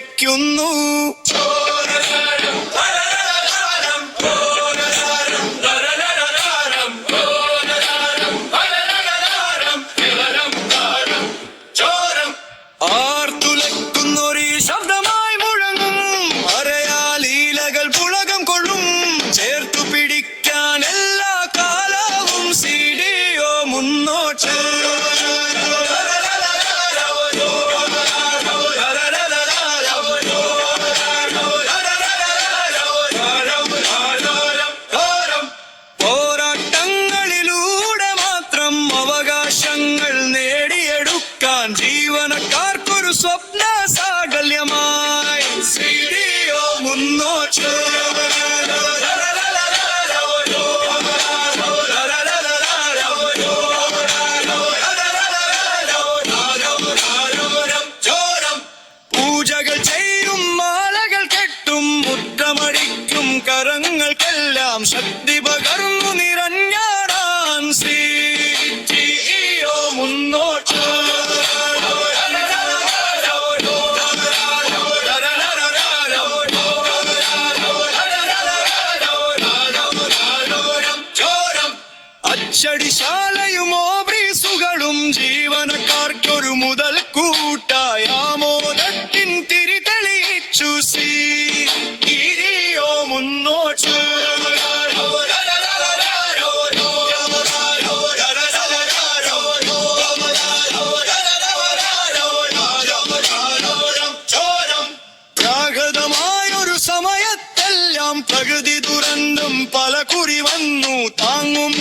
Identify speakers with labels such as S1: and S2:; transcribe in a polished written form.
S1: വിളിക്കുന്നു. ആർത്തുലക്കുന്നൊരു ശബ്ദമായി മുഴങ്ങും, അരയാലീലകൾ പുളകം കൊള്ളും. ചേർത്തു പിടിക്കാൻ എല്ലാ കാലവും CDO മുന്നോട്ട്. പോരാട്ടങ്ങളിലൂടെ മാത്രം അവകാശങ്ങൾ നേടിയെടുക്കാൻ ജീവനക്കാർക്കൊരു സ്വപ്ന സാകല്യമായി CDO മുന്നോട്ട്. പൂജകൾ ചെയ്യും, മാലകൾ കെട്ടും, മുദ്രമടിക്കും കരങ്ങൾക്കെല്ലാം ശക്തി പകർന്നു നിറഞ്ഞാടാൻ CDO മുന്നോട്ട്. അച്ചടിശാലയും ഓഫീസുകളും ജീവനക്കാർക്കൊരു മുതൽ കൂട്ടായ ആമോദത്തിൻ തിരി തെളിയിച്ചു CDO മുന്നോട്ട്. പ്രാകൃതമായൊരു സമയത്തെല്ലാം പ്രകൃതി ദുരന്തം പല കുറി വന്നു താങ്ങും